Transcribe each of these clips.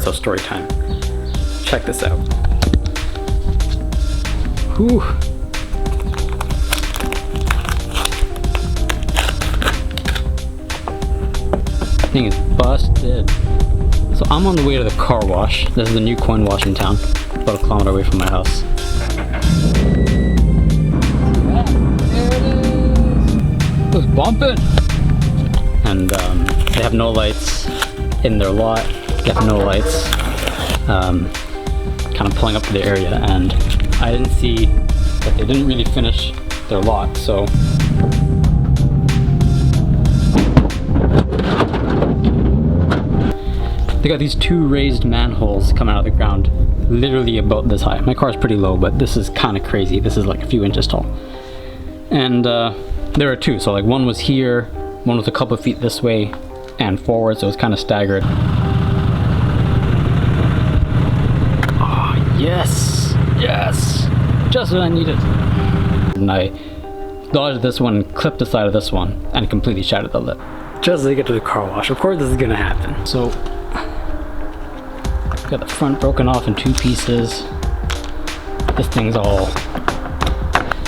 So story time. Check this out. Whew. Thing is busted. So I'm on the way to the car wash. This is the new coin wash in town, about a kilometer away from my house. There it is. It's bumping. And they have no lights in their lot. They have no lights. Kind of pulling up to the area, and I didn't see that they didn't really finish their lot, so they got these two raised manholes coming out of the ground, literally about this high. My car's pretty low, but this is kind of crazy. This is like a few inches tall. And there are two, so like one was here, one was a couple of feet this way and forward, so it's kind of staggered. Yes, yes, just what I needed. And I dodged this one, clipped the side of this one, and completely shattered the lip. Just as I get to the car wash, of course this is gonna happen. So, got the front broken off in two pieces. This thing's all,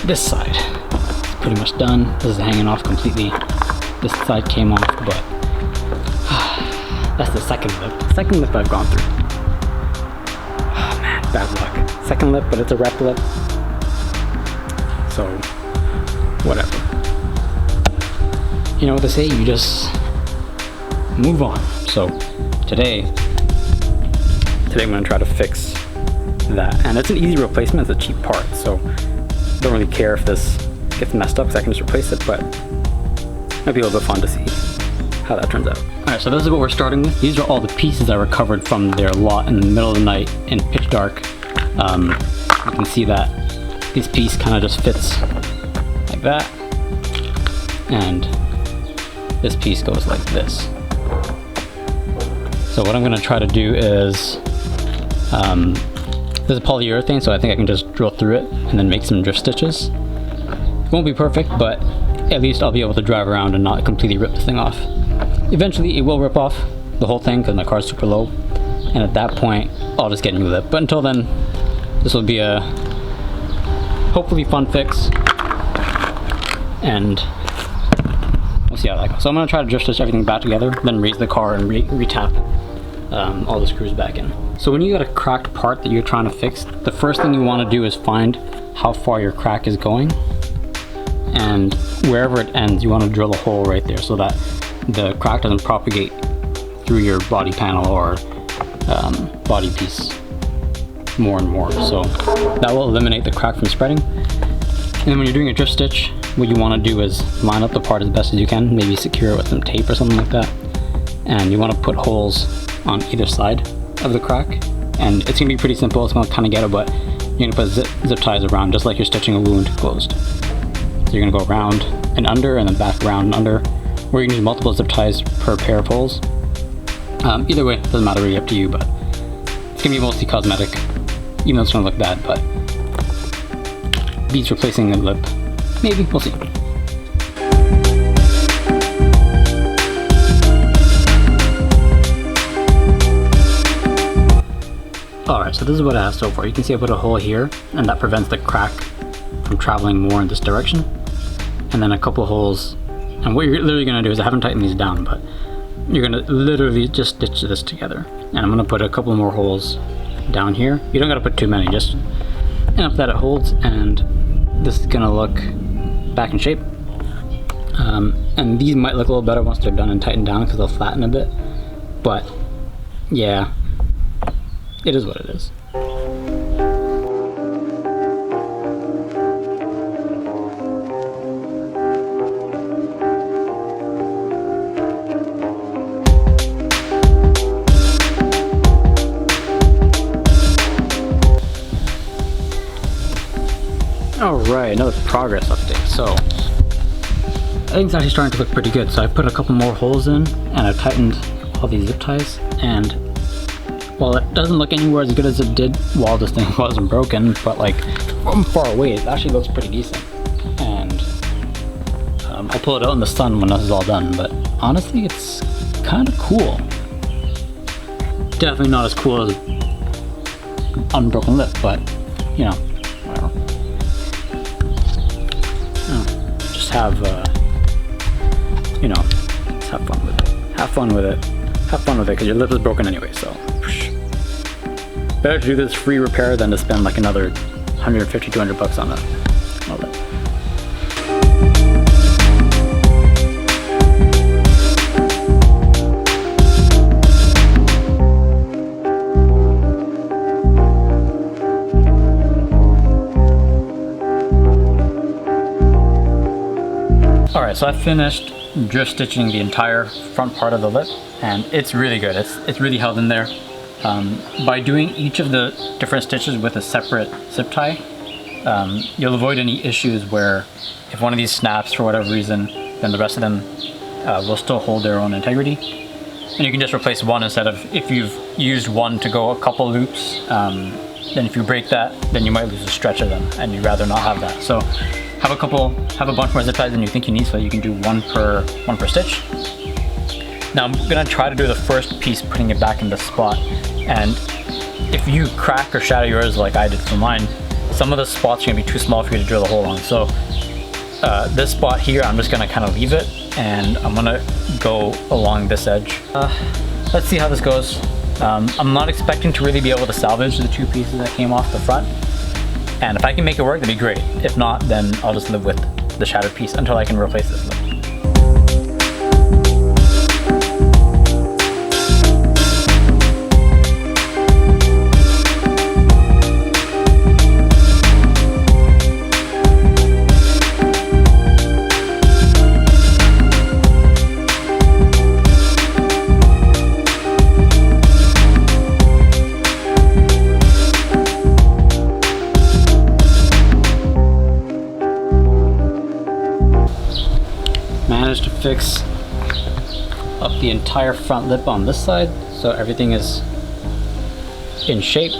this side is pretty much done. This is hanging off completely. This side came off, but that's the second lip. Second lip I've gone through. Bad luck. Second lip, but it's a rep lip. So, whatever. You know what they say, you just move on. So, today I'm gonna try to fix that. And it's an easy replacement, it's a cheap part. So, I don't really care if this gets messed up because I can just replace it, but it'll be a little bit fun to see how that turns out. Alright, so this is what we're starting with. These are all the pieces I recovered from their lot in the middle of the night in pitch dark. You can see that this piece kind of just fits like that, and this piece goes like this. So what I'm going to try to do is, this is polyurethane, so I think I can just drill through it and then make some drift stitches. It won't be perfect, but at least I'll be able to drive around and not completely rip the thing off. Eventually it will rip off the whole thing because my car's super low, and at that point I'll just get a new lip. But until then, this will be a hopefully fun fix, and we'll see how that goes. So I'm going to try to drift stitch everything back together, then raise the car and re-tap all the screws back in. So when you got a cracked part that you're trying to fix, the first thing you want to do is find how far your crack is going, and wherever it ends you want to drill a hole right there so that the crack doesn't propagate through your body panel or body piece more and more. So that will eliminate the crack from spreading. And then when you're doing a drift stitch, what you want to do is line up the part as best as you can, maybe secure it with some tape or something like that. And you want to put holes on either side of the crack. And it's going to be pretty simple, it's going to kind of ghetto, but you're going to put zip ties around just like you're stitching a wound closed. So you're going to go around and under and then back around and under, or you can use multiple zip ties per pair of holes. Either way, doesn't matter, really up to you, but it's going to be mostly cosmetic, even though it's going to look bad, but beats replacing the lip. Maybe, we'll see. Alright, so this is what I have so far. You can see I put a hole here, and that prevents the crack from traveling more in this direction. And then a couple of holes, and what you're literally going to do is, I haven't tightened these down, but you're going to literally just stitch this together. And I'm going to put a couple more holes down here. You don't got to put too many, just enough that it holds, and this is going to look back in shape. And these might look a little better once they're done and tightened down because they'll flatten a bit. But yeah, it is what it is. Alright, another progress update. So, I think it's actually starting to look pretty good. So I put a couple more holes in, and I tightened all these zip ties, and while it doesn't look anywhere as good as it did while this thing wasn't broken, but like from far away, it actually looks pretty decent. And I'll pull it out in the sun when this is all done, but honestly, it's kind of cool. Definitely not as cool as unbroken lip, but you know, whatever. Just have, you know, just have fun with it. Have fun with it. Have fun with it, because your lip is broken anyway, so. Better to do this free repair than to spend like another 150, 200 bucks on a lip. Alright, so I finished drift stitching the entire front part of the lip, and it's really good. It's really held in there. By doing each of the different stitches with a separate zip tie, you'll avoid any issues where if one of these snaps for whatever reason, then the rest of them will still hold their own integrity. And you can just replace one instead of, if you've used one to go a couple loops, then if you break that, then you might lose a stretch of them, and you'd rather not have that. So have a bunch more zip ties than you think you need, so you can do one per stitch. Now I'm gonna try to do the first piece, putting it back in the spot. And if you crack or shatter yours like I did for mine, some of the spots are gonna be too small for you to drill a hole on. So this spot here, I'm just gonna kind of leave it, and I'm gonna go along this edge. Let's see how this goes. I'm not expecting to really be able to salvage the two pieces that came off the front. And if I can make it work, that'd be great. If not, then I'll just live with the shattered piece until I can replace this lip. Managed to fix up the entire front lip on this side, so everything is in shape.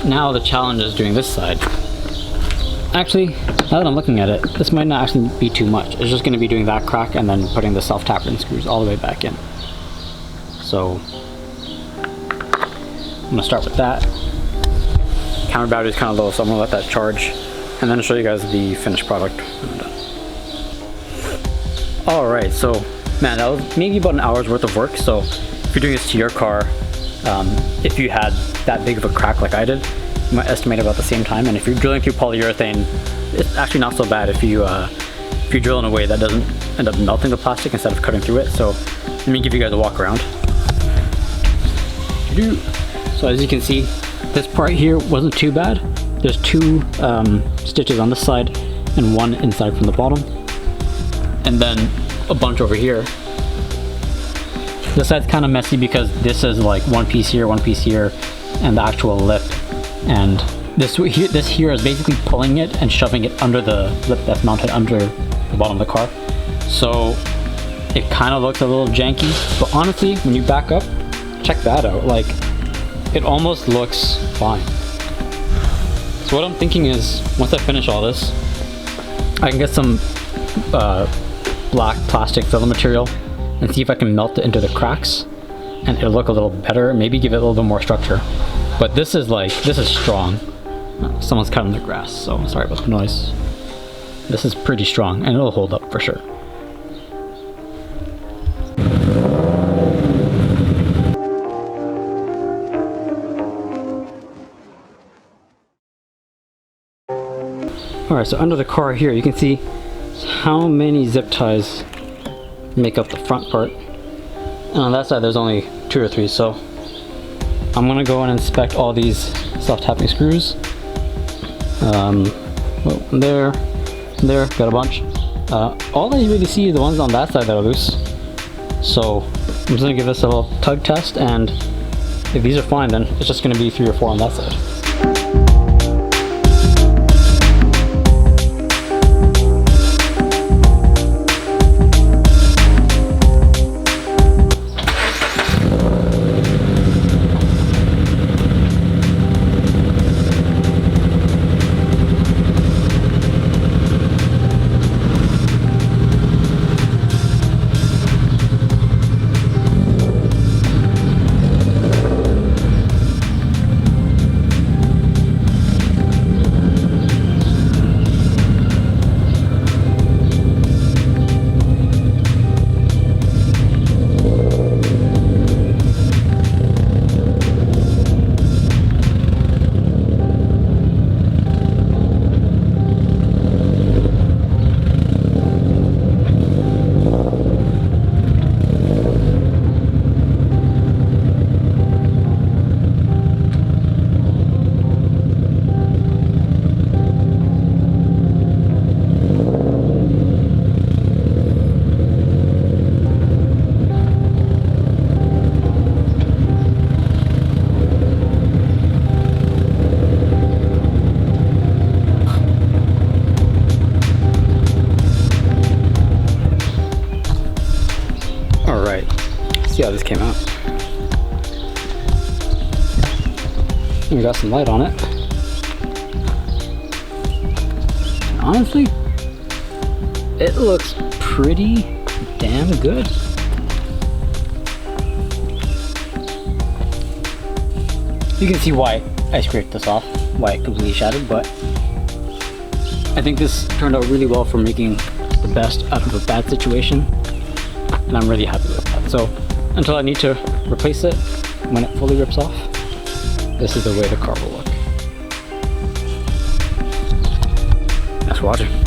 Now the challenge is doing this side. Actually, now that I'm looking at it, this might not actually be too much. It's just going to be doing that crack and then putting the self-tapping screws all the way back in. So I'm going to start with that. Camera battery is kind of low, so I'm going to let that charge, and then I'll show you guys the finished product when I'm done. Alright, so man, that was maybe about an hour's worth of work. So if you're doing this to your car, if you had that big of a crack like I did, you might estimate about the same time. And if you're drilling through polyurethane, it's actually not so bad if you drill in a way that doesn't end up melting the plastic instead of cutting through it. So let me give you guys a walk around. So as you can see, this part here wasn't too bad. There's two stitches on this side and one inside from the bottom, and then a bunch over here. This side's kind of messy because this is like one piece here, and the actual lip, and this here is basically pulling it and shoving it under the lip that's mounted under the bottom of the car. So it kind of looks a little janky, but honestly, when you back up, check that out. Like, it almost looks fine. So what I'm thinking is, once I finish all this, I can get some black plastic filler material and see if I can melt it into the cracks, and it'll look a little better, maybe give it a little bit more structure. But this is strong. Someone's cutting the grass, so sorry about the noise. This is pretty strong, and it'll hold up for sure. Alright, so under the car here, you can see how many zip ties make up the front part. And on that side, there's only 2 or 3, so I'm gonna go and inspect all these self-tapping screws. Well, there, got a bunch. All I really see is the ones on that side that are loose. So I'm just gonna give this a little tug test, and if these are fine, then it's just gonna be 3 or 4 on that side. We got some light on it. And honestly, it looks pretty damn good. You can see why I scraped this off, why it completely shattered, but I think this turned out really well for making the best out of a bad situation, and I'm really happy with that. So until I need to replace it, when it fully rips off, this is the way the car will look. Thanks for watching.